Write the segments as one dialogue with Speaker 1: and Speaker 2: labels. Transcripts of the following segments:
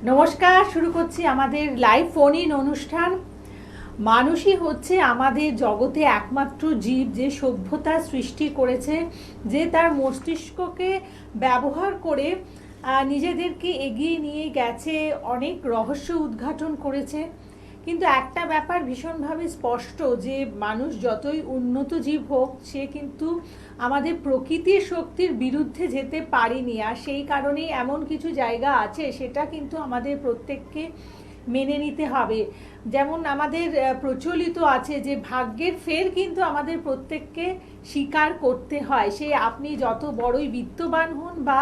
Speaker 1: নমস্কার, শুরু করছি আমাদের লাইভ ফোন ইন অনুষ্ঠান। মানুষই হচ্ছে আমাদের জগতে একমাত্র জীব যে সভ্যতা সৃষ্টি করেছে, যে তার মস্তিষ্ককে ব্যবহার করে নিজেদেরকে এগিয়ে নিয়ে গেছে, অনেক রহস্য উদ্ঘাটন করেছে। কিন্তু একটা ব্যাপার ভীষণভাবে স্পষ্ট, যে মানুষ যতই উন্নত জীব হোক, সে কিন্তু আমাদের প্রকৃতির শক্তির বিরুদ্ধে যেতে পারেনি। আর সেই কারণেই এমন কিছু জায়গা আছে, সেটা কিন্তু আমাদের প্রত্যেককে মেনে নিতে হবে। যেমন আমাদের প্রচলিত আছে যে ভাগ্যের ফের কিন্তু আমাদের প্রত্যেককে স্বীকার করতে হয়। সে আপনি যত বড়ই বিত্তবান হন বা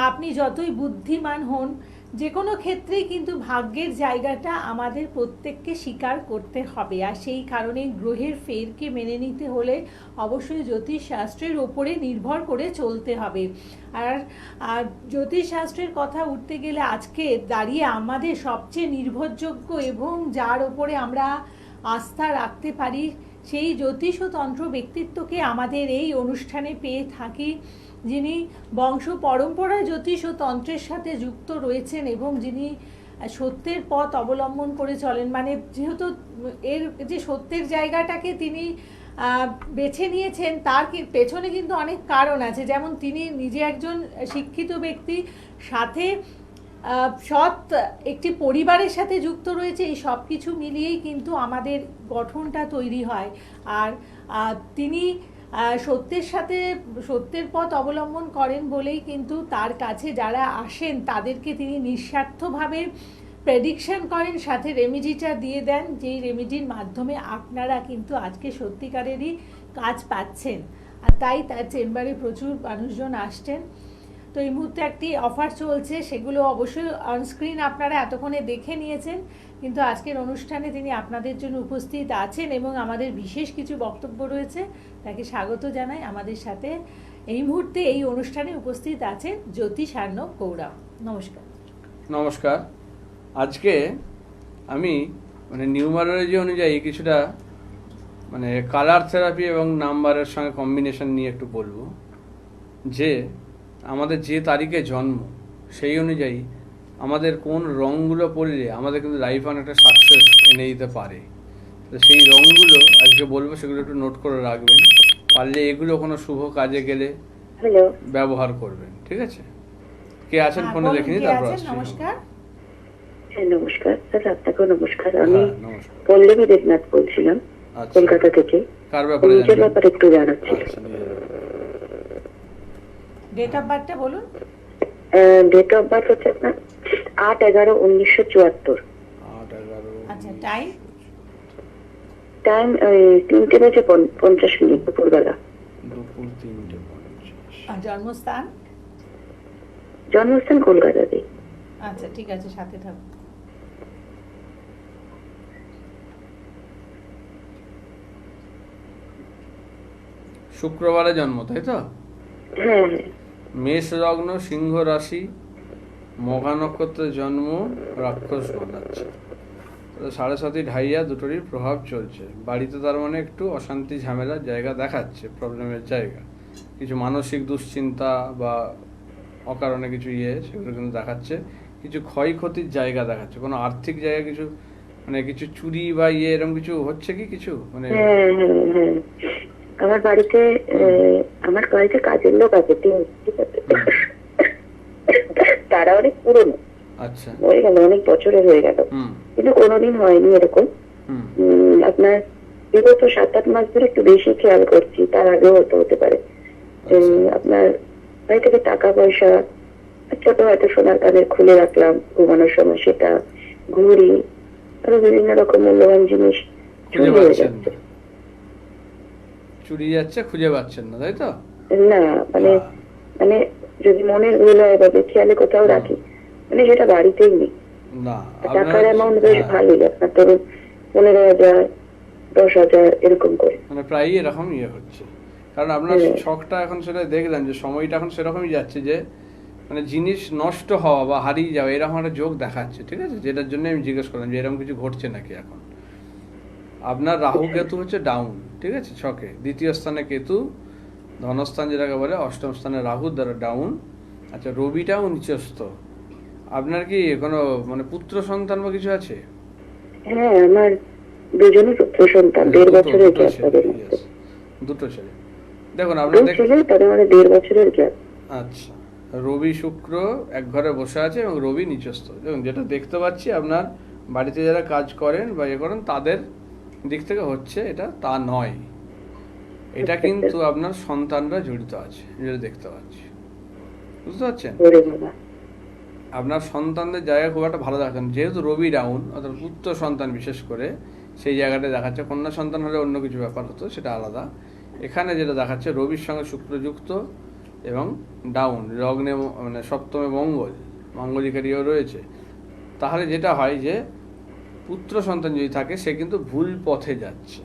Speaker 1: আপনি যতই বুদ্ধিমান হন, যে কোনো ক্ষেত্রেই কিন্তু ভাগ্যের জায়গাটা আমাদের প্রত্যেককে স্বীকার করতে হবে। আর সেই কারণে গ্রহের ফেরকে মেনে নিতে হলে অবশ্যই জ্যোতিষশাস্ত্রের ওপরে নির্ভর করে চলতে হবে। আর জ্যোতিষশাস্ত্রের কথা উঠতে গেলে আজকে দাঁড়িয়ে আমাদের সবচেয়ে নির্ভরযোগ্য এবং যার ওপরে আমরা আস্থা রাখতে পারি, সেই জ্যোতিষ ও তন্ত্র ব্যক্তিত্বকে আমাদের এই অনুষ্ঠানে পেয়ে থাকি, যিনি বংশ পরম্পরায় জ্যোতিষ ও তন্ত্রের সাথে যুক্ত রয়েছেন এবং যিনি সত্যের পথ অবলম্বন করে চলেন। মানে যেহেতু এর যে সত্যের জায়গাটাকে তিনি বেছে নিয়েছেন, তার পেছনে কিন্তু অনেক কারণ আছে। যেমন তিনি নিজে একজন শিক্ষিত ব্যক্তি, সাথে সৎ একটি পরিবারের সাথে যুক্ত রয়েছে। এই সব কিছু মিলিয়েই কিন্তু আমাদের গঠনটা তৈরি হয়। আর তিনি সত্যের পথ অবলম্বন করেন বলেই কিন্তু তার কাছে যারা আসেন তাদেরকে তিনি নিঃস্বার্থভাবে প্রেডিকশন করেন, সাথে রেমিডিটা দিয়ে দেন, যেই রেমিডির মাধ্যমে আপনারা কিন্তু আজকে সত্যিকারেরই কাজ পাচ্ছেন। আর তাই তার চেম্বারে প্রচুর মানুষজন আসছেন। তো এই মুহূর্তে একটি অফার চলছে, সেগুলো অবশ্যই অনস্ক্রিন আপনারা এতক্ষণে দেখে নিয়েছেন। কিন্তু আজকের অনুষ্ঠানে তিনি আপনাদের জন্য উপস্থিত আছেন এবং আমাদের বিশেষ কিছু বক্তব্য রয়েছে। তাকে স্বাগত জানাই। আমাদের সাথে এই মুহূর্তে এই অনুষ্ঠানে উপস্থিত আছেন জ্যোতিষার্ণব গৌড়া। নমস্কার।
Speaker 2: নমস্কার। আজকে আমি নিউমারোলজি অনুযায়ী কিছুটা কালার থেরাপি এবং নাম্বারের সঙ্গে কম্বিনেশন নিয়ে একটু বলবো, যে আমাদের যে তারিখে জন্ম সেই অনুযায়ী আমাদের কোন রঙগুলো পড়লে আমাদের কিন্তু লাইফ অনেকটা সাকসেস এনে দিতে পারে। তো সেই রঙগুলো আজকে বলবো, সেগুলো একটু নোট করে রাখবেন, পারলে এগুলো কোনো শুভ কাজে গেলে ব্যবহার করবেন। ঠিক আছে? কে আছেন ফোনে দেখিনি, তারপর
Speaker 1: নমস্কার।
Speaker 3: হ্যাঁ নমস্কার স্যার, আপনাকেও নমস্কার। আমি পল্লবী দেবনাথ বলছিলাম কলকাতা থেকে।
Speaker 2: কার ব্যাপারে
Speaker 3: নিজের ব্যাপারে একটু জানার ছিল।
Speaker 1: ডেট অফ বার্থটা বলুন।
Speaker 3: ডেট অফ বার্থ হচ্ছে আপনার 8/11/1974।
Speaker 1: আচ্ছা, টাইম?
Speaker 3: টাইম 3:50 দুপুরবেলা।
Speaker 2: দুপুর 3:50।
Speaker 1: আর জন্মস্থান?
Speaker 3: জন্মস্থান কলকাতাতে।
Speaker 1: আচ্ছা, ঠিক আছে, সাথে থাকুন।
Speaker 2: শুক্রবারে জন্ম, তাই তো?
Speaker 3: হ্যাঁ।
Speaker 2: মেষ লগ্ন, সিংহ রাশি, মঘা নক্ষত্রের জন্ম, রাক্ষস বানাচ্ছে। 7.5 ঢাইয়া দুটোরই প্রভাব চলছে বাড়িতে। তার মানে একটু অশান্তি ঝামেলার জায়গা দেখাচ্ছে, প্রবলেমের জায়গা, কিছু মানসিক দুশ্চিন্তা বা অকারণে কিছু সেগুলো কিন্তু দেখাচ্ছে। কিছু ক্ষয়ক্ষতির জায়গা দেখাচ্ছে, কোনো আর্থিক জায়গা কিছু কিছু চুরি বা এরকম কিছু হচ্ছে কি কিছু
Speaker 3: আমার বাড়িতে কাজের লোক আছে, তারা অনেক পুরনো। আচ্ছা, হয়ে গেল, অনেক বছরের হয়ে গেল, কিন্তু কোনোদিন হয়নি এরকম। আপনার বিগত 7-8 মাস ধরে একটু বেশি খেয়াল করছি, তার আগেও হতে পারে। আপনার বাড়ি থেকে টাকা পয়সা, ছোট হয়তো সোনার কানের খুলে রাখলাম ঘুমানোর সময়, সেটা ঘুড়ি, আরো বিভিন্ন রকম মূল্যবান জিনিস চুরি হয়ে যাচ্ছে।
Speaker 2: চুরি যাচ্ছে, খুঁজে পাচ্ছেন না, তাই তো?
Speaker 3: না, মানে যদি মনের ভুল হয় বা খেয়ালে কোথাও রাখি, সেটা বাড়িতেই নেই।
Speaker 2: না,
Speaker 3: টাকার অ্যামাউন্ট বেশ ভালোই, আপনার ধরুন 15,000, 10,000 এরকম করে,
Speaker 2: প্রায়ই এরকম হচ্ছে। কারণ আপনার শখটা এখন সেটা দেখলেন যে সময়টা এখন সেরকমই যাচ্ছে, যে জিনিস নষ্ট হওয়া বা হারিয়ে যাওয়া এরকম একটা যোগ দেখাচ্ছে। ঠিক আছে? যেটার জন্য আমি জিজ্ঞেস করলাম যে এরকম কিছু ঘটছে নাকি এখন। আপনার রাহু কেতু হচ্ছে ডাউন, ঠিক আছে, ছকে। দ্বিতীয় স্থানে কেতু, ধনস্থান যেটাকে বলে, অষ্টম স্থানে রাহু দ্বারা ডাউন। আচ্ছা, রবিটাও নিচস্থ, আপনার কি কোনো মানে পুত্র সন্তান বা কিছু আছে?
Speaker 3: হ্যাঁ, আমার দুজনই পুত্র সন্তান, 1.5 বছরের গ্যাপ তাদের মধ্যে।
Speaker 2: দুটো ছেলে। দেখুন আপনার
Speaker 3: ছেলে, তাদের মানে 1.5 বছরের গ্যাপ।
Speaker 2: আচ্ছা, রবি শুক্র এক ঘরে বসে আছে এবং রবি নিচস্থ। দেখুন যেটা দেখতে পাচ্ছি, আপনার বাড়িতে যারা কাজ করেন বা ইয়ে করেন তাদের দিক থেকে হচ্ছে, এটা তা নয়। এটা কিন্তু আপনার সন্তানরা জড়িত আছে, যেটা দেখতে পাচ্ছি। বুঝতে পারছেন? আপনার সন্তানদের জায়গা খুব একটা ভালো দেখাচ্ছেন, যেহেতু রবি ডাউন, অর্থাৎ পুত্র সন্তান বিশেষ করে সেই জায়গাটা দেখাচ্ছে। কন্যা সন্তান হলে অন্য কিছু ব্যাপার হতো, সেটা আলাদা। এখানে যেটা দেখাচ্ছে রবির সঙ্গে শুক্রযুক্ত এবং ডাউন, লগ্নে মানে সপ্তমে মঙ্গলিকারিও রয়েছে। তাহলে যেটা হয় যে পুত্র সন্তান যদি থাকে সে কিন্তু ভুল পথে যাচ্ছে।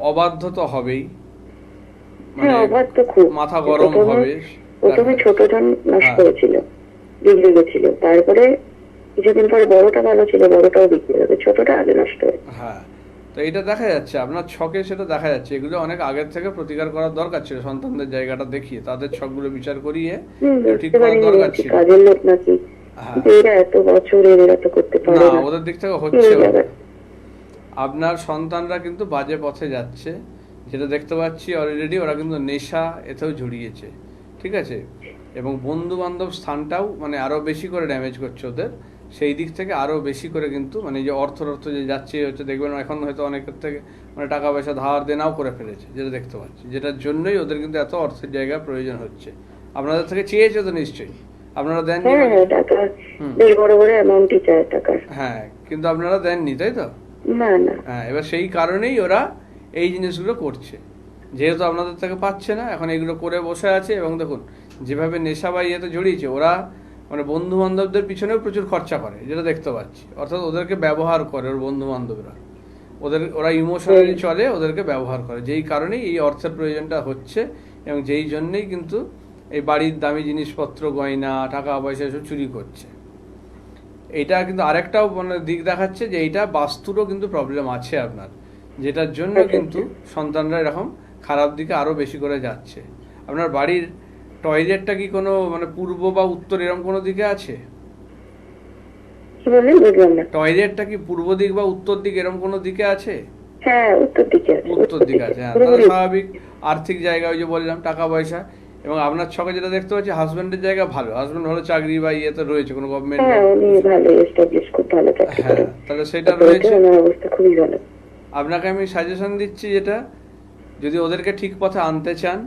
Speaker 2: অবাধ্য তো হবেই, মানে মাথা গরম হবে।
Speaker 3: প্রথমে ছোটজন নষ্ট করেছিল, বিগড়ে গেছিল, তারপরে কিছুদিন পরে বড়টা ভালো ছিল, বড়টাও বিগড়ে যাবে, ছোটটা আগে নষ্ট হয়েছে।
Speaker 2: হ্যাঁ, তো এটা দেখা যাচ্ছে আপনার ছকে, সেটা দেখা যাচ্ছে। এগুলো অনেক আগের থেকে প্রতিকার করার দরকার ছিল, সন্তানদের জায়গাটা দেখিয়ে তাদের ছকগুলো বিচার করিয়ে ঠিক করার দরকার ছিল।
Speaker 3: কাজের লোক নাকি এরা এত বছরের, এরা তো করতে পারে না,
Speaker 2: ওদের দিক থেকে হচ্ছে। আপনার সন্তানরা কিন্তু বাজে পথে যাচ্ছে, যেটা দেখতে পাচ্ছি অলরেডি। ওরা কিন্তু নেশা এতেও জড়িয়েছে, ঠিক আছে? এবং বন্ধু বান্ধব স্থানটাও মানে আরো বেশি করে ড্যামেজ করছে ওদের। সেই দিক থেকে আরো বেশি করে কিন্তু মানে যে অর্থ যে যাচ্ছে হচ্ছে, দেখবেন এখন হয়তো অনেকের থেকে মানে টাকা পয়সা ধার দেনাও করে ফেলেছে, যেটা দেখতে পাচ্ছি। যেটার জন্যই ওদের কিন্তু এত অর্থের জায়গা প্রয়োজন হচ্ছে। আপনাদের থেকে চেয়েছে তো নিশ্চয়ই, আপনারা দেননি? হ্যাঁ, কিন্তু আপনারা দেননি, তাই তো? হ্যাঁ, এবার সেই কারণেই ওরা এই জিনিসগুলো করছে, যেহেতু আপনাদের থেকে পাচ্ছে না, এখন এগুলো করে বসে আছে। এবং দেখুন যেভাবে নেশা বা ইয়েতে জড়িয়েছে, ওরা মানে বন্ধু বান্ধবদের পিছনেও প্রচুর খরচা করে, যেটা দেখতে পাচ্ছি। অর্থাৎ ওদেরকে ব্যবহার করে ওর বন্ধু বান্ধবরা, ওরা ইমোশনালি চলে, ওদেরকে ব্যবহার করে। যেই কারণেই এই অর্থের প্রয়োজনটা হচ্ছে, এবং যেই জন্যই কিন্তু এই বাড়ির দামি জিনিসপত্র, গয়না, টাকা পয়সা এসব চুরি করছে। এটা কিন্তু আরেকটাও মানে দিক দেখাচ্ছে যে এইটা বাস্তুরও কিন্তু প্রবলেম আছে আপনার, যেটার জন্য কিন্তু সন্তানরা এরকম খারাপ দিকে আরো বেশি করে যাচ্ছে। আপনার বাড়ির টয়লেটটা কি কোনো মানে পূর্ব বা উত্তর এরকম কোনো দিকে আছে? টয়লেটটা কি পূর্ব দিক বা উত্তর দিক এরকম কোনো দিকে আছে?
Speaker 3: হ্যাঁ, উত্তর দিকে আছে।
Speaker 2: উত্তর দিকে আছে, হ্যাঁ। তাহলে স্বাভাবিক আর্থিক জায়গা, ওই যে বললাম টাকা পয়সা। এবং আপনার ছকে যেটা দেখতে পাচ্ছি, হাজবেন্ডের জায়গা ভালো, হাজবেন্ড ভালো চাকরি বা ইয়েতে রয়েছে, কোনো গভর্নমেন্ট। হ্যাঁ, তাহলে সেটা রয়েছে,
Speaker 3: অবস্থা খুবই ভালো।
Speaker 2: আপনাকে আমি সাজেশন দিচ্ছি, যেটা যদি ওদেরকে ঠিক পথে আনতে চান,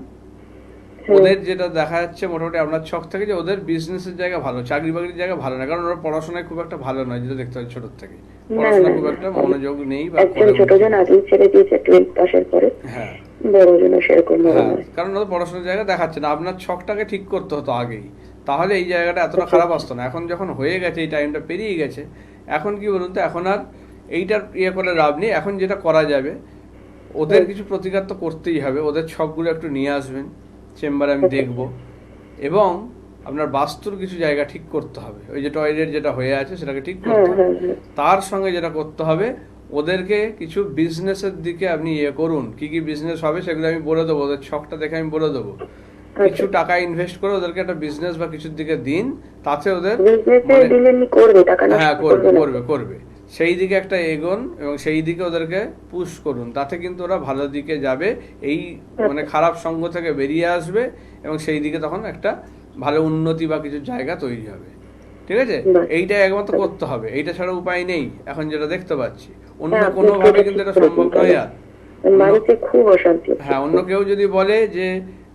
Speaker 2: ওদের যেটা দেখা যাচ্ছে মোটামুটি আপনার ছক থেকে, যে ওদের বিজনেসের জায়গা ভালো, চাকরি বাকরির জায়গা ভালো না। কারণ ওরা পড়াশোনায় খুব একটা ভালো নয়, যেটা দেখতে হয় ছোট থেকে পড়াশোনা খুব একটা মনোযোগ নেই।
Speaker 3: ছোটজন আগেই ছেড়ে দিয়েছে 12 পাশের পরে।
Speaker 2: হ্যাঁ,
Speaker 3: বড়জনও সেরকম নয়,
Speaker 2: কারণ ওদের পড়াশোনার জায়গা দেখাচ্ছে না। আপনার ছকটাকে ঠিক করতে হতো আগেই, তাহলে এই জায়গাটা এতটা খারাপ আসতো না। এখন যখন হয়ে গেছে, এই টাইমটা পেরিয়ে গেছে, এখন কি বলুন তো, এখন আর এইটার ইয়ে করে লাভ নেই। এখন যেটা করা যাবে, ওদের কিছু প্রতিকার তো করতেই হবে। ওদের ছকগুলো একটু নিয়ে আসবেন চেম্বারে, আমি দেখব। এবং আপনার বাস্তুর কিছু জায়গা ঠিক করতে হবে। ওই যে টয়লেট যেটা হয়ে আছে সেটাকে ঠিক করতে হবে। তার সঙ্গে যেটা করতে হবে, ওদেরকে কিছু বিজনেসের দিকে আপনি ইয়ে করুন। কি কি বিজনেস হবে সেগুলো আমি বলে দেবো, ওদের ছকটা দেখে আমি বলে দেবো। কিছু টাকা ইনভেস্ট করে ওদেরকে একটা বিজনেস বা কিছুর দিকে দিন, তাতে ওদের হ্যাঁ করবে সেই দিকে একটা এগোন এবং সেই দিকে ওদেরকে পুশ করুন। তাতে কিন্তু ওরা ভালো দিকে যাবে, এই মানে খারাপ সঙ্গ থেকে বেরিয়ে আসবে এবং সেই দিকে তখন একটা ভালো উন্নতি বা কিছু জায়গা তৈরি হবে। ঠিক আছে, এইটা একমাত্র করতে হবে, এইটা ছাড়া উপায় নেই এখন যেটা দেখতে পাচ্ছি। অন্য কোনো ভাবে কিন্তু এটা সম্ভব নয়। আর হ্যাঁ, অন্য কেউ যদি বলে যে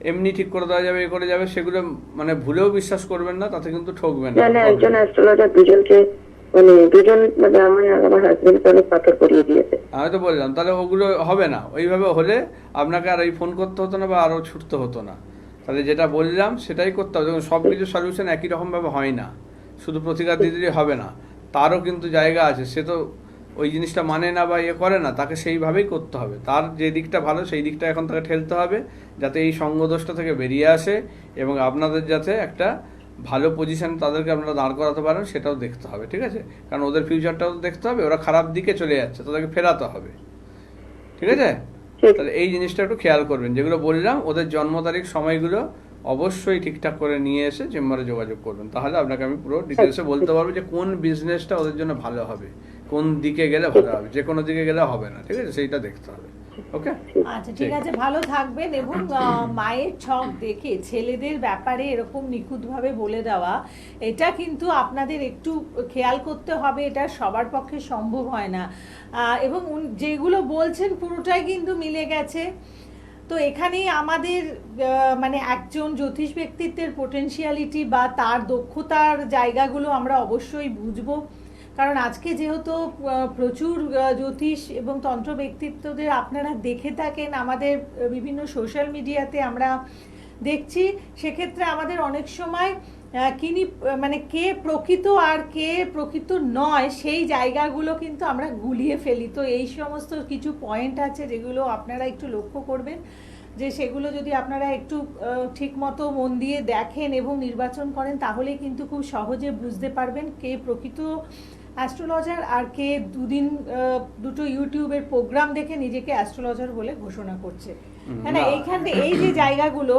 Speaker 2: এমনি ঠিক করে দেওয়া যাবে, এ করে যাবে, সেগুলো মানে ভুলেও বিশ্বাস করবেন না, তাতে কিন্তু ঠকবেন না।
Speaker 3: একজন অ্যাস্ট্রোলজার দুজনকে মানে আমার হাজবেন্ডকে অনেক পাথর পরিয়ে দিয়েছে।
Speaker 2: আমি তো বললাম, তাহলে ওগুলো হবে না। ওইভাবে হলে আপনাকে আর এই ফোন করতে হতো না বা আরো ছুটতে হতো না। তাহলে যেটা বললাম সেটাই করতে হবে। দেখুন, সবকিছু সলিউশন একই রকম ভাবে হয় না, শুধু প্রতিকার দিতে হবে না, তারও কিন্তু জায়গা আছে। সে তো ওই জিনিসটা মানে না বা ইয়ে করে না, তাকে সেইভাবেই করতে হবে। তার যে দিকটা ভালো সেই দিকটা এখন তাকে ঠেলতে হবে, যাতে এই সঙ্গদোষটা থেকে বেরিয়ে আসে এবং আপনাদের যাতে একটা ভালো পজিশন তাদেরকে আপনারা দাঁড় করাতে পারেন, সেটাও দেখতে হবে। ঠিক আছে, কারণ ওদের ফিউচারটাও দেখতে হবে। ওরা খারাপ দিকে চলে যাচ্ছে, তাদেরকে ফেরাতে হবে। ঠিক আছে, তাহলে এই জিনিসটা একটু খেয়াল করবেন। যেগুলো বললাম, ওদের জন্ম তারিখ সময়গুলো অবশ্যই ঠিকঠাক করে নিয়ে এসে চেম্বারে যোগাযোগ করবেন, তাহলে আপনাকে আমি পুরো ডিটেলসে বলতে পারবো যে কোন বিজনেসটা ওদের জন্য ভালো হবে, কোন দিকে গেলে ভালো হবে, যে কোনো দিকে গেলে হবে না, ঠিক আছে, সেইটা দেখতে হবে। ওকে,
Speaker 1: আচ্ছা ঠিক আছে, ভালো থাকবেন। এবং মায়ের ছক দেখে ছেলেদের ব্যাপারে এরকম নিখুঁতভাবে বলে দেওয়া, এটা কিন্তু আপনাদের একটু খেয়াল করতে হবে, এটা সবার পক্ষে সম্ভব হয় না। এবং যেগুলো বলছেন পুরোটাই কিন্তু মিলে গেছে। তো এখানেই আমাদের মানে একজন জ্যোতিষ ব্যক্তিত্বের পোটেনশিয়ালিটি বা তার দক্ষতার জায়গাগুলো আমরা অবশ্যই বুঝবো। কারণ আজকে যেহেতু প্রচুর জ্যোতিষ এবং তন্ত্র ব্যক্তিত্বদের আপনারা দেখে থাকেন আমাদের বিভিন্ন সোশ্যাল মিডিয়াতে, আমরা দেখছি, সেক্ষেত্রে আমাদের অনেক সময় মানে কে প্রকৃত আর কে প্রকৃত নয় সেই জায়গাগুলো কিন্তু আমরা গুলিয়ে ফেলি। তো এই সমস্ত কিছু পয়েন্ট আছে যেগুলো আপনারা একটু লক্ষ্য করবেন, যে সেগুলো যদি আপনারা একটু ঠিক মতো মন দিয়ে দেখেন এবং নির্বাচন করেন, তাহলে কিন্তু খুব সহজে বুঝতে পারবেন কে প্রকৃত অ্যাস্ট্রোলজার আর কে দুটো ইউটিউবের প্রোগ্রাম দেখে নিজেকে অ্যাস্ট্রোলজার বলে ঘোষণা করছে। হ্যাঁ না, এইখানে এই যে জায়গাগুলো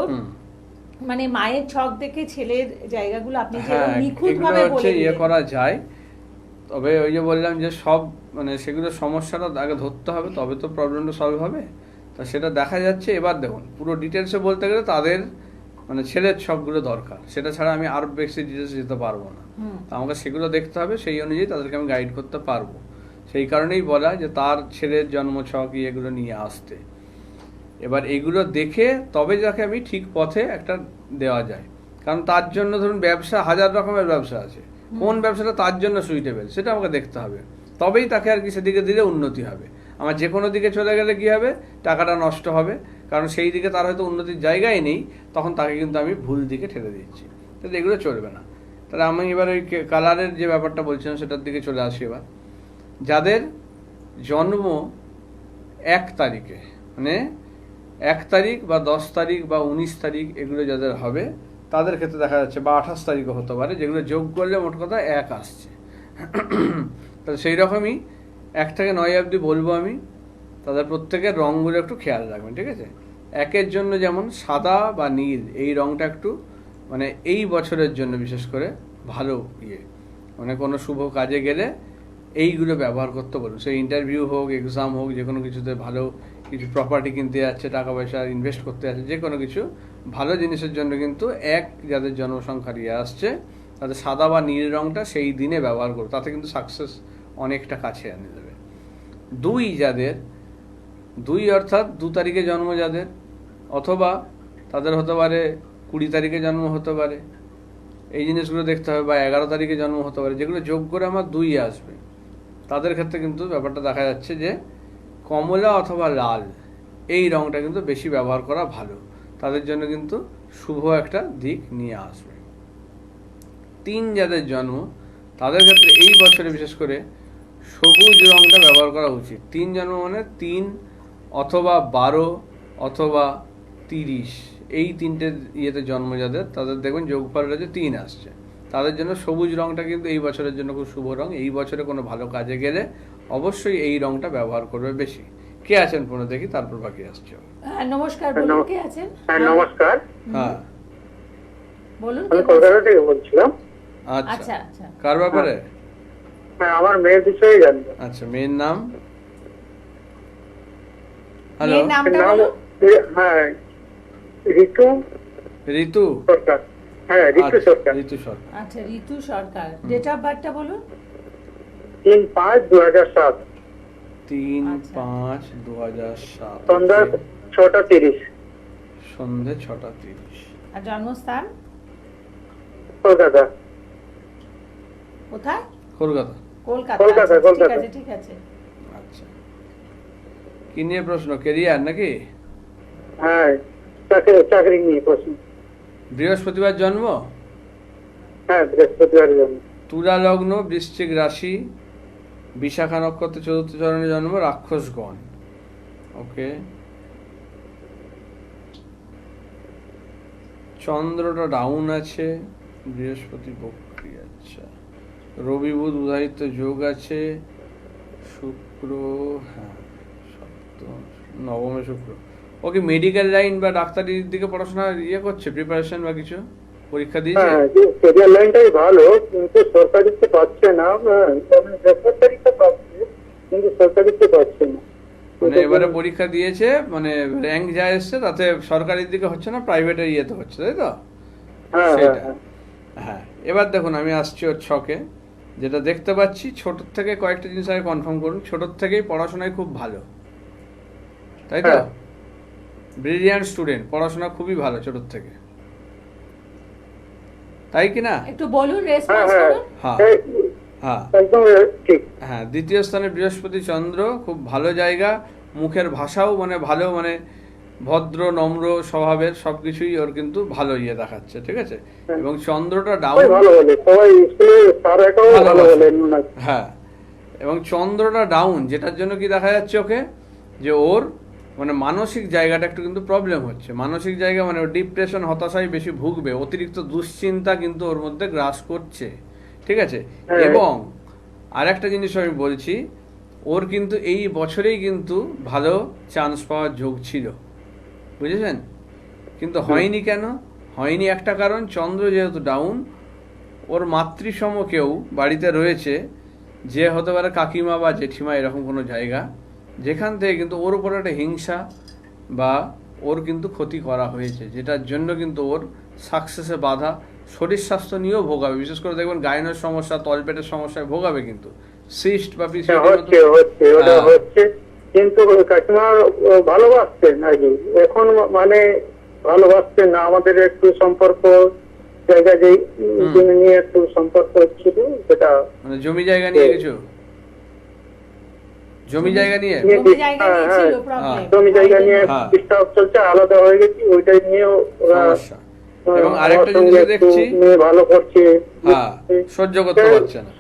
Speaker 1: মানে মায়ের ছক দেখে ছেলের জায়গাগুলো আপনি যে নিখুঁতভাবে বলে
Speaker 2: করা যায়। তবে ওই যে বললাম যে সব মানে সেগুলো সমস্যাটা আগে ধরতে হবে, তবে তো প্রবলেমটা সলভ হবে। তা সেটা দেখা যাচ্ছে। এবার দেখুন, পুরো ডিটেলসে বলতে গেলে তাদের মানে ছেলের ছকগুলো দরকার, সেটা ছাড়া আমি আরো বেশি ডিটেলসে যেতে পারবো না। তো আমাকে সেগুলো দেখতে হবে, সেই অনুযায়ী তাদেরকে আমি গাইড করতে পারবো। সেই কারণেই বলা যে তার ছেলের জন্ম ছক এগুলো নিয়ে আসতে। এবার এগুলো দেখে তবে যাকে আমি ঠিক পথে একটা দেওয়া যায়। কারণ তার জন্য ধরুন ব্যবসা, হাজার রকমের ব্যবসা আছে, কোন ব্যবসাটা তার জন্য সুইটেবল সেটা আমাকে দেখতে হবে, তবেই তাকে আর কি সেদিকে দিলে উন্নতি হবে। আমার যে কোনো দিকে চলে গেলে কি হবে, টাকাটা নষ্ট হবে, কারণ সেই দিকে তার হয়তো উন্নতির জায়গায় নেই, তখন তাকে কিন্তু আমি ভুল দিকে ঠেলে দিচ্ছি। তাহলে এগুলো চলবে না। তাহলে আমি এবার ওই কালারের যে ব্যাপারটা বলছিলাম সেটার দিকে চলে আসি। এবার যাদের জন্ম 1 তারিখে, মানে 1 তারিখ বা 10 তারিখ বা 19 তারিখ এগুলো যাদের হবে, তাদের ক্ষেত্রে দেখা যাচ্ছে, বা 28 তারিখও হতে পারে, যেগুলো যোগ করলে মোট কথা 1 আসছে। তাহলে সেই রকমই 1 থেকে 9 অবধি বলবো আমি, তাদের প্রত্যেকের রঙগুলো একটু খেয়াল রাখবেন, ঠিক আছে। 1-এর জন্য যেমন সাদা বা নীল, এই রঙটা একটু মানে এই বছরের জন্য বিশেষ করে ভালো মানে কোনো শুভ কাজে গেলে এইগুলো ব্যবহার করতে বলুন। সেই ইন্টারভিউ হোক, এক্সাম হোক, যে কোনো কিছুতে ভালো কিছু প্রপার্টি কিনতে যাচ্ছে, টাকা পয়সা ইনভেস্ট করতে যাচ্ছে, যে কোনো কিছু ভালো জিনিসের জন্য কিন্তু 1 যাদের জন্মসংখ্যা আসছে তাদের সাদা বা নীল রঙটা সেই দিনে ব্যবহার করো, তাতে কিন্তু সাকসেস অনেকটা কাছে এনে দেবে। 2 যাদের 2 অর্থাৎ 2 তারিখে জন্ম যাদের, অথবা তাদের হতে পারে 20 তারিখে জন্ম হতে পারে, এই জিনিসগুলো দেখতে হবে, বা 11 তারিখে জন্ম হতে পারে, যেগুলো যোগ করে আমার 2 আসবে, তাদের ক্ষেত্রে কিন্তু ব্যাপারটা দেখা যাচ্ছে যে কমলা অথবা লাল এই রঙটা কিন্তু বেশি ব্যবহার করা ভালো, তাদের জন্য কিন্তু শুভ একটা দিক নিয়ে আসবে। 3 যাদের জন্ম, তাদের ক্ষেত্রে এই বছরে বিশেষ করে সবুজ রঙটা ব্যবহার করা উচিত। 3 জন্ম মানে 3 অথবা 12 অথবা 30, এই 3টে ইয়েতে জন্ম যাদের, তাদের দেখবেন যোগফল রয়েছে 3 আসছে, তাদের জন্য সবুজ রঙটা কিন্তু এই বছরের জন্য খুব শুভ রঙ। এই বছরে কোনো ভালো কাজে গেলে অবশ্যই এই রঙটা ব্যবহার করবে বেশি। কে আছেন পুরো দেখি, তারপর বাকি আসছে।
Speaker 1: নমস্কার, বলুন কে আছেন?
Speaker 3: হ্যাঁ নমস্কার।
Speaker 2: হ্যাঁ
Speaker 1: বলুন।
Speaker 3: আমি কলকাতা থেকে বলছিলাম।
Speaker 2: আচ্ছা আচ্ছা, কার ব্যাপারে?
Speaker 3: হ্যাঁ আমার মেয়ের বিষয়ে জানবো।
Speaker 2: আচ্ছা, মেয়ের নাম? হ্যালো,
Speaker 1: মেয়ের নামটা বলুন।
Speaker 3: হ্যাঁ ঋতু সরকার। হ্যাঁ ঋতু সরকার।
Speaker 2: ঋতু সরকার।
Speaker 1: আচ্ছা, ঋতু সরকার। ডেট অফ বার্থটা বলুন।
Speaker 3: 3/5/2007।
Speaker 2: 3/5/2007,
Speaker 3: সন্ধ্যা 6:30।
Speaker 2: সন্ধে 6:30।
Speaker 1: আর জন্মস্থান?
Speaker 3: কলকাতা।
Speaker 1: কোথায়?
Speaker 2: কলকাতা।
Speaker 1: কলকাতা। ঠিক আছে ঠিক আছে।
Speaker 2: আচ্ছা, কি নিয়ে প্রশ্ন? ক্যারিয়ার নাকি?
Speaker 3: হ্যাঁ চাকরি নিয়ে প্রশ্ন।
Speaker 2: বৃহস্পতিবার জন্ম?
Speaker 3: হ্যাঁ বৃহস্পতিবার জন্ম।
Speaker 2: তুলা লগ্ন, বৃশ্চিক রাশি, বিশাখা নক্ষত্র, 4র্থ চরণে জন্ম, রাক্ষসগণ। ওকে, চন্দ্রটা ডাউন আছে, বৃহস্পতি বক্রী। আচ্ছা, রবি বুধ উদাহৃত যোগ আছে, শুক্র, হ্যাঁ সপ্তম নবমে শুক্র। ও কি মেডিকেল লাইন বা ডাক্তারির দিকে পড়াশোনা করছে, প্রিপারেশন বা কিছু পরীক্ষা দিয়েছে?
Speaker 4: হ্যাঁ, মেডিকেল লাইনটাই ভালো, কিন্তু সরকারিতে পাচ্ছে না। বেসরকারিতে পাচ্ছে, কিন্তু সরকারিতে পাচ্ছে না।
Speaker 2: মানে এবারে পরীক্ষা দিয়েছে, মানে র্যাঙ্ক যা এসছে তাতে সরকারির দিকে হচ্ছে না, প্রাইভেটের ইয়েতে হচ্ছে, তাই তো? সেটা হ্যাঁ। এবার দেখুন আমি আসছি ওর ছকে, যেটা দেখতে পাচ্ছি ছোট থেকে কয়েকটা জিনিস আগে কনফার্ম করুন। ছোট থেকেই পড়াশোনায় খুব ভালো, তাই তো? ব্রিলিয়ান্ট স্টুডেন্ট, পড়াশোনা খুবই ভালো ছোট থেকে, তাই কি না?
Speaker 1: একটু বলুন, রেসপন্স করুন।
Speaker 2: হ্যাঁ হ্যাঁ
Speaker 4: একদম ঠিক।
Speaker 2: হ্যাঁ, দ্বিতীয় স্থানে বৃহস্পতি চন্দ্র, খুব ভালো জায়গা। মুখের ভাষাও মানে ভালো, মানে ভদ্র নম্র স্বভাবের, সবকিছুই ওর কিন্তু ভালো দেখাচ্ছে, ঠিক আছে? এবং চন্দ্রটা ডাউন, হ্যাঁ, এবং চন্দ্রটা ডাউন, যেটার জন্য কি দেখা যাচ্ছে ওকে, যে ওর মানে মানসিক জায়গাটা একটু কিন্তু প্রবলেম হচ্ছে। মানসিক জায়গা মানে ডিপ্রেশন, হতাশায় বেশি ভুগবে, অতিরিক্ত দুশ্চিন্তা কিন্তু ওর মধ্যে গ্রাস করছে, ঠিক আছে? এবং আর একটা জিনিস আমি বলছি, ওর কিন্তু এই বছরেই কিন্তু ভালো চান্স পাওয়ার যোগ ছিল, বুঝেছেন? কিন্তু হয়নি কেন? হয়নি একটা কারণ, চন্দ্র যেহেতু ডাউন, ওর মাতৃসম কেউ বাড়িতে রয়েছে, যে হতে পারে কাকিমা বা জেঠিমা, এরকম কোনো জায়গা, যেখান থেকে কিন্তু ওর উপর একটা হিংসা বা ওর কিন্তু ক্ষতি করা হয়েছে, যেটার জন্য কিন্তু ওর সাকসেসে বাধা, শরীর স্বাস্থ্য নিয়েও ভোগাবে। বিশেষ করে দেখবেন গাইনের সমস্যা, তলপেটের সমস্যায় ভোগাবে, কিন্তু সিস্ট বা
Speaker 4: হচ্ছে। কিন্তু কাকিমা ভালোবাসতেন নাকি? এখন মানে ভালোবাসতেন না। আমাদের একটু সম্পর্ক জায়গা নিয়ে একটু সম্পর্ক ছিল, সেটা
Speaker 2: মানে জমি জায়গা নিয়ে কিছু, জমি জায়গা নিয়ে
Speaker 4: জমি জায়গা নিয়ে ডিস্টার্ব চলছে, আলাদা হয়ে গেছি, ওইটাই নিয়েও
Speaker 2: সমস্যা। এবং আরেকটা জিনিস দেখছি,
Speaker 4: ভালো করছে,
Speaker 2: হ্যাঁ, সহ্য করতে পারছে না,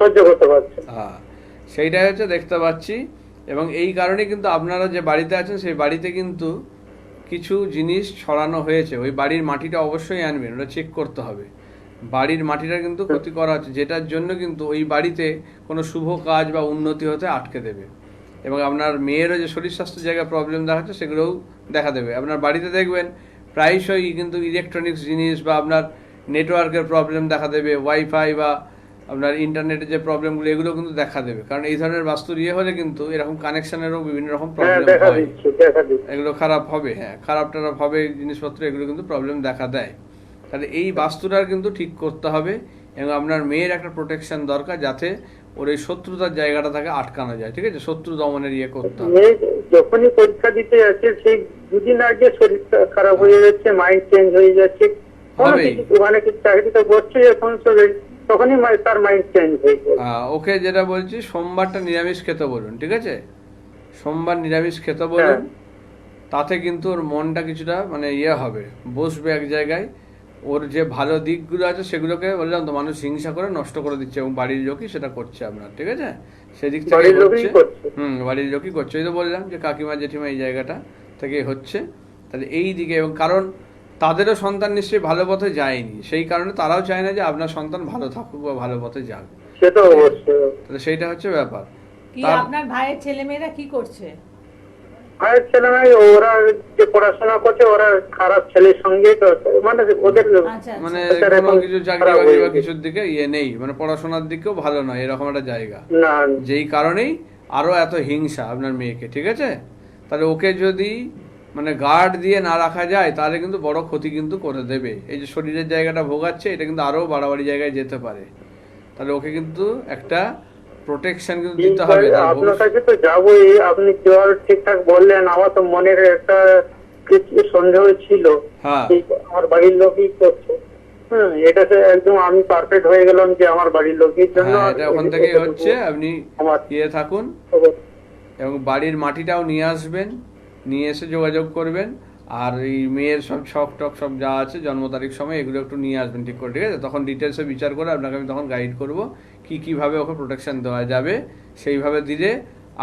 Speaker 2: হ্যাঁ, সেইটাই হচ্ছে দেখতে পাচ্ছি। এবং এই কারণে কিন্তু আপনারা যে বাড়িতে আছেন সেই বাড়িতে কিন্তু কিছু জিনিস ছড়ানো হয়েছে। ওই বাড়ির মাটিটা অবশ্যই আনবেন, ওটা চেক করতে হবে। বাড়ির মাটিটা কিন্তু ক্ষতি করা হচ্ছে, যেটার জন্য কিন্তু ওই বাড়িতে কোনো শুভ কাজ বা উন্নতি হতে আটকে দেবে। এবং আপনার মেয়েরও যে শরীর স্বাস্থ্য জায়গায় প্রবলেম দেখাচ্ছে সেগুলোও দেখা দেবে। আপনার বাড়িতে দেখবেন প্রায়শই কিন্তু ইলেকট্রনিক্স জিনিস বা আপনার নেটওয়ার্কের প্রবলেম দেখা দেবে, ওয়াইফাই বা আপনার ইন্টারনেটের যে প্রবলেমগুলো, এগুলো কিন্তু দেখা দেবে। কারণ এই ধরনের বাস্তুর হলে কিন্তু এরকম কানেকশনেরও বিভিন্ন রকম প্রবলেম হয়, এগুলো খারাপ হবে, হ্যাঁ, খারাপ টারাপ হবে জিনিসপত্র, এগুলো কিন্তু প্রবলেম দেখা দেয়। তাহলে এই বাস্তুটার কিন্তু ঠিক করতে হবে, এবং আপনার মেয়ের একটা প্রোটেকশন দরকার, যাতে ওর এই শত্রুতার জায়গাটা তাকে আটকানো যায়, ঠিক আছে? শত্রু দমনের করতে হবে।
Speaker 4: যখনই পরীক্ষা দিতে যাচ্ছে সেই দুদিন আগে শরীর খারাপ হয়ে যাচ্ছে, মাইন্ড চেঞ্জ হয়ে যাচ্ছে, ওখানে কিছু চাকরিতে বসছে এখন তখনই তার মাইন্ড চেঞ্জ হয়ে যায়।
Speaker 2: ওকে যেটা বলছি, সোমবারটা নিরামিষ খেতে বলুন, ঠিক আছে? সোমবার নিরামিষ খেতে বলুন, তাতে কিন্তু ওর মনটা কিছুটা মানে হবে, বসবে এক জায়গায়। ওর যে ভালো দিকগুলো আছে সেগুলোকে বললাম তো, মানুষ হিংসা করে নষ্ট করে দিচ্ছে, এবং বাড়ির লোকই সেটা করছে আপনার, ঠিক আছে? সেদিক থেকে হচ্ছে, বাড়ির লোকই করছে। এই তো বললাম যে কাকিমা জেঠিমা এই জায়গাটা থেকে হচ্ছে। তাহলে এই দিকে, এবং কারণ তাদেরও সন্তান নিশ্চয়ই ভালো পথে যায়নি, সেই কারণে তারাও চায় না যে আপনার সন্তান ভালো থাকুক বা ভালো পথে যাক,
Speaker 4: সেটা অবশ্যই।
Speaker 2: তাহলে সেইটা হচ্ছে ব্যাপার।
Speaker 1: আপনার ভাইয়ের ছেলেমেয়েরা কি করছে?
Speaker 4: ভাইয়ের ছেলেমেয়ে ওরা যে পড়াশোনা করছে, ওরা খারাপ ছেলের সঙ্গে, মানে ওদের
Speaker 2: মানে কোনো কিছু চাকরি বাকরি বা কিছুর দিকে নেই, মানে পড়াশোনার দিকেও ভালো নয়, এরকম একটা জায়গা, যেই কারণেই আরো এত হিংসা আপনার মেয়েকে, ঠিক আছে? তাহলে ওকে যদি মানে গার্ড দিয়ে না রাখা যায়, তাহলে কিন্তু বড় ক্ষতি কিন্তু করে দেবে। এই যে শরীরের জায়গাটা ভোগাচ্ছে, এটা কিন্তু আরো বাড়াবাড়ি জায়গায় যেতে পারে। তাহলে ওকে কিন্তু একটা প্রোটেকশন কিন্তু দিতে হবে।
Speaker 4: আপনার কাছে তো যাবোই, আপনি ঠিকঠাক বললেন। আমার তো মনের একটা কিছু সন্দেহ ছিল, আমার বাড়ির লোকই করছে। এটাতে একদম আমি পারফেক্ট হয়ে গেলাম যে আমার বাড়ির লোকের জন্য
Speaker 2: এটা ওখান থেকেই হচ্ছে। আপনি থাকুন, এবং বাড়ির মাটিটাও নিয়ে আসবেন, নিয়ে এসে যোগাযোগ করবেন। আর এই মেয়ের সব শখ টক সব যা আছে, জন্ম তারিখ সময়, এগুলো একটু নিয়ে আসবেন ঠিক করে, ঠিক আছে? তখন ডিটেলসে বিচার করে আপনাকে আমি তখন গাইড করব কিভাবে ওকে প্রোটেকশন দেওয়া যাবে। সেইভাবে দিলে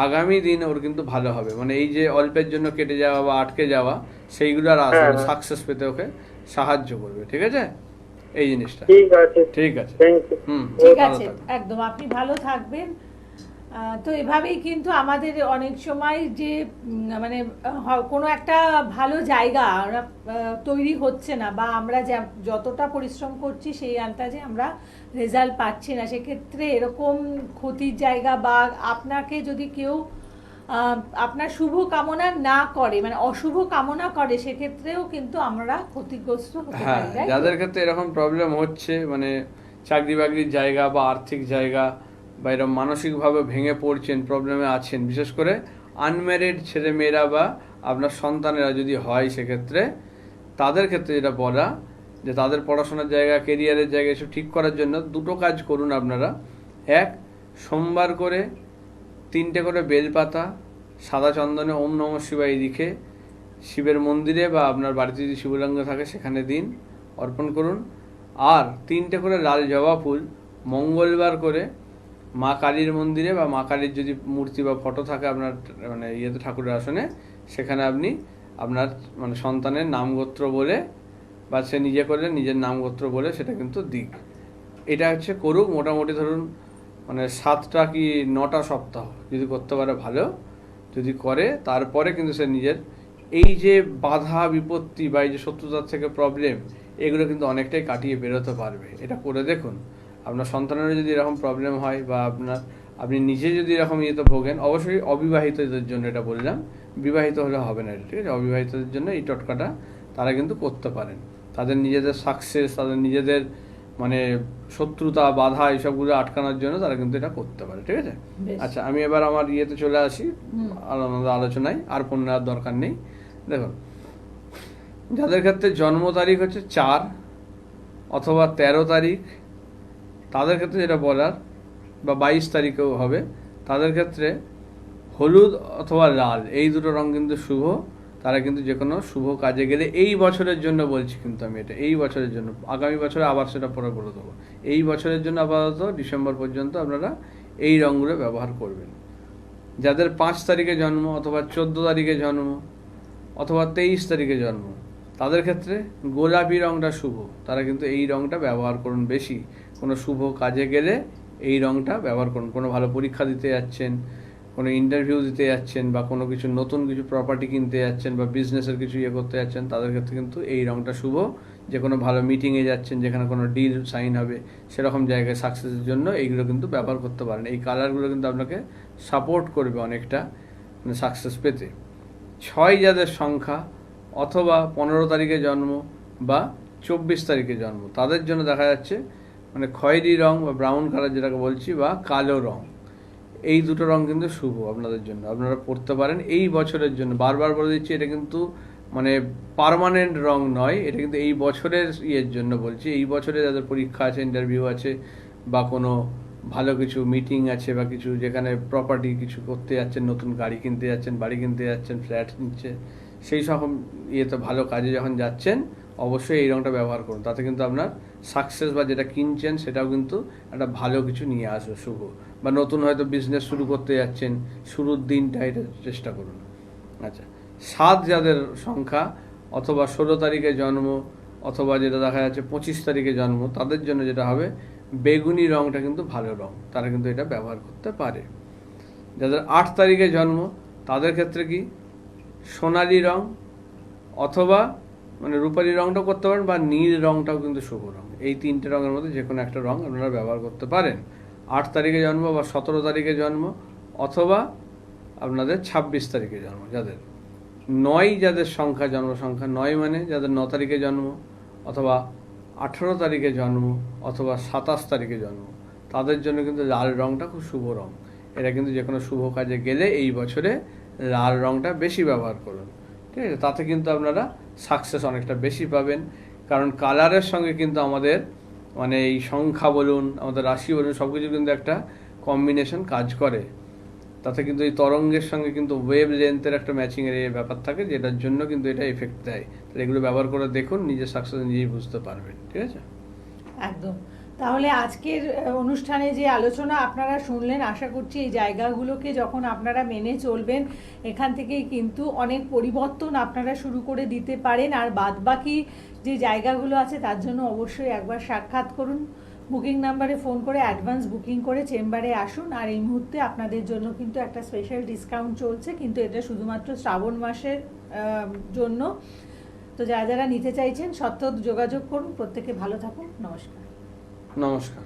Speaker 2: আগামী দিন ওর কিন্তু ভালো হবে। মানে এই যে অল্পের জন্য কেটে যাওয়া বা আটকে যাওয়া, সেইগুলো আর আসলে সাকসেস পেতে ওকে সাহায্য করবে, ঠিক আছে? এই জিনিসটা ঠিক আছে।
Speaker 1: ঠিক আছে, একদম। আপনি ভালো থাকবেন। তো এভাবেই কিন্তু আমাদের অনেক সময় যে মানে কোনো একটা ভালো জায়গা তৈরি হচ্ছে না, বা আমরা যতটা পরিশ্রম করছি সেই আন্দাজে আমরা রেজাল্ট পাচ্ছি না, সেক্ষেত্রে এরকম ক্ষতির জায়গা বা আপনাকে যদি কেউ আপনার শুভ কামনা না করে, মানে অশুভ কামনা করে, সেক্ষেত্রেও কিন্তু আমরা ক্ষতিগ্রস্ত হতে পারি।
Speaker 2: যাদের ক্ষেত্রে এরকম প্রবলেম হচ্ছে, মানে চাকরি বাকরির জায়গা বা আর্থিক জায়গা বা এরকম মানসিকভাবে ভেঙে পড়ছেন, প্রবলেমে আছেন, বিশেষ করে আনম্যারিড ছেলে মেয়েরা বা আপনার সন্তানেরা যদি হয়, সেক্ষেত্রে তাদের ক্ষেত্রে যেটা বলা যে তাদের পড়াশোনার জায়গা, কেরিয়ারের জায়গা এসব ঠিক করার জন্য দুটো কাজ করুন আপনারা। এক, সোমবার করে 3টে করে বেলপাতা সাদা চন্দনে ওম নমঃ শিবায় লিখে শিবের মন্দিরে বা আপনার বাড়িতে যদি শিবলিঙ্গ থাকে সেখানে দিন, অর্পণ করুন। আর 3টে করে লাল জবা ফুল মঙ্গলবার করে মা কালীর মন্দিরে বা মা কালীর যদি মূর্তি বা ফটো থাকে আপনার মানে ইয়েতে ঠাকুরের আসনে, সেখানে আপনি আপনার মানে সন্তানের নামগোত্র বলে বা সে নিজে করলে নিজের নামগোত্র বলে সেটা কিন্তু দিক। এটা হচ্ছে করুক মোটামুটি ধরুন মানে 7টা কি 9টা সপ্তাহ যদি করতে পারে ভালো, যদি করে তারপরে কিন্তু সে নিজের এই যে বাধা বিপত্তি বা এই যে শত্রুতার থেকে প্রবলেম, এগুলো কিন্তু অনেকটাই কাটিয়ে বেরোতে পারবে। এটা করে দেখুন। আপনার সন্তানেরও যদি এরকম প্রবলেম হয় বা আপনি নিজে যদি এরকম ইয়েতে ভোগেন, অবশ্যই অবিবাহিতদের জন্য এটা বললাম, বিবাহিত হলে হবে না এটা, ঠিক আছে? অবিবাহিতদের জন্য এই টোটকাটা তারা কিন্তু করতে পারেন। তাদের নিজেদের সাকসেস, তাদের নিজেদের মানে শত্রুতা বাধা এইসবগুলো আটকানোর জন্য তারা কিন্তু এটা করতে পারে, ঠিক আছে? আচ্ছা, আমি এবার আমার ইয়েতে চলে আসি আলোচনায়, আর ফোন নেওয়ার দরকার নেই। দেখুন, যাদের ক্ষেত্রে জন্ম তারিখ হচ্ছে 4 অথবা 13 তারিখ, তাদের ক্ষেত্রে যেটা বলার, বা 22 তারিখেও হবে, তাদের ক্ষেত্রে হলুদ অথবা লাল এই দুটো রং কিন্তু শুভ। তারা কিন্তু যে কোনো শুভ কাজে গেলে এই বছরের জন্য বলছি, কিন্তু আমি এটা এই বছরের জন্য, আগামী বছরে আবার সেটা পরে বলে দেবো। এই বছরের জন্য আপাতত ডিসেম্বর পর্যন্ত আপনারা এই রঙগুলো ব্যবহার করবেন। যাদের 5 তারিখে জন্ম অথবা 14 তারিখে জন্ম অথবা 23 তারিখে জন্ম, তাদের ক্ষেত্রে গোলাপি রঙটা শুভ। তারা কিন্তু এই রঙটা ব্যবহার করুন বেশি। কোনো শুভ কাজে গেলে এই রঙটা ব্যবহার করুন। কোনো ভালো পরীক্ষা দিতে যাচ্ছেন, কোনো ইন্টারভিউ দিতে যাচ্ছেন, বা কোনো কিছু নতুন কিছু প্রপার্টি কিনতে যাচ্ছেন, বা বিজনেসের কিছু ইয়ে করতে যাচ্ছেন, তাদের ক্ষেত্রে কিন্তু এই রঙটা শুভ। যে কোনো ভালো মিটিংয়ে যাচ্ছেন, যেখানে কোনো ডিল সাইন হবে, সেরকম জায়গায় সাকসেসের জন্য এইগুলো কিন্তু ব্যবহার করতে পারেন। এই কালারগুলো কিন্তু আপনাকে সাপোর্ট করবে অনেকটা মানে সাকসেস পেতে। 6 যাদের সংখ্যা অথবা 15 তারিখে জন্ম বা 24 তারিখে জন্ম, তাদের জন্য দেখা যাচ্ছে মানে খয়েরি রং বা ব্রাউন কালার যেটাকে বলছি, বা কালো রং, এই দুটো রং কিন্তু শুভ আপনাদের জন্য। আপনারা পড়তে পারেন এই বছরের জন্য। বারবার বলে দিচ্ছি, এটা কিন্তু মানে পার্মানেন্ট রং নয়, এটা কিন্তু এই বছরের ইয়ের জন্য বলছি। এই বছরে যাদের পরীক্ষা আছে, ইন্টারভিউ আছে, বা কোনো ভালো কিছু মিটিং আছে, বা কিছু যেখানে প্রপার্টি কিছু করতে যাচ্ছেন, নতুন গাড়ি কিনতে যাচ্ছেন, বাড়ি কিনতে যাচ্ছেন, ফ্ল্যাট নিচ্ছে, সেই সব ইয়েতে ভালো কাজে যখন যাচ্ছেন, অবশ্যই এই রঙটা ব্যবহার করুন। তাতে কিন্তু আপনার সাকসেস বা যেটা কিনছেন সেটাও কিন্তু একটা ভালো কিছু নিয়ে আসবে, শুভ। বা নতুন হয়তো বিজনেস শুরু করতে যাচ্ছেন, শুরুর দিনটা এটা চেষ্টা করুন। আচ্ছা, 7 যাদের সংখ্যা অথবা 16 তারিখে জন্ম অথবা যেটা দেখা যাচ্ছে 25 তারিখে জন্ম, তাদের জন্য যেটা হবে বেগুনি রঙটা কিন্তু ভালো রং, তারা কিন্তু এটা ব্যবহার করতে পারে। যাদের 8 তারিখে জন্ম, তাদের ক্ষেত্রে কি সোনালি রং অথবা মানে রূপালী রংটাও করতে পারেন, বা নীল রংটাও কিন্তু শুভ রং। এই 3টে রঙের মধ্যে যে কোনো একটা রং আপনারা ব্যবহার করতে পারেন। 8 তারিখে জন্ম বা 17 তারিখে জন্ম অথবা আপনাদের 26 তারিখে জন্ম। যাদের 9 যাদের সংখ্যা, জন্ম সংখ্যা 9 মানে যাদের 9 তারিখে জন্ম অথবা 18 তারিখে জন্ম অথবা 27 তারিখে জন্ম, তাদের জন্য কিন্তু লাল রংটা খুব শুভ রং। এটা কিন্তু যে কোনো শুভ কাজে গেলে এই বছরে লাল রংটা বেশি ব্যবহার করুন, ঠিক আছে? তাতে কিন্তু আপনারা সাকসেস অনেকটা বেশি পাবেন। কারণ কালারের সঙ্গে কিন্তু আমাদের মানে এই সংখ্যা বলুন, আমাদের রাশি বলুন, সব কিছু কিন্তু একটা কম্বিনেশন কাজ করে। তাতে কিন্তু এই তরঙ্গের সঙ্গে কিন্তু ওয়েভ লেন্থের একটা ম্যাচিংয়ের এই ব্যাপার থাকে, যেটার জন্য কিন্তু এটা এফেক্ট দেয়। তাহলে এগুলো ব্যবহার করে দেখুন, নিজের সাকসেস নিজেই বুঝতে পারবেন, ঠিক আছে?
Speaker 1: একদম। তাহলে আজকের অনুষ্ঠানে যে আলোচনা আপনারা শুনলেন, আশা করছি এই জায়গাগুলোকে যখন আপনারা মেনে চলবেন, এখান থেকেই কিন্তু অনেক পরিবর্তন আপনারা শুরু করে দিতে পারেন। আর বাদবাকি যে জায়গাগুলো আছে তার জন্য অবশ্যই একবার সাক্ষাৎ করুন বুকিং নাম্বারে ফোন করে অ্যাডভান্স বুকিং করে চেম্বারে আসুন। আর এই মুহূর্তে আপনাদের জন্য কিন্তু একটা স্পেশাল ডিসকাউন্ট চলছে, কিন্তু এটা শুধুমাত্র শ্রাবণ মাসের জন্য। তো যারা যারা নিতে চাইছেন সত্ত্বর যোগাযোগ করুন। প্রত্যেকে ভালো থাকুন। নমস্কার।
Speaker 2: নমস্কার।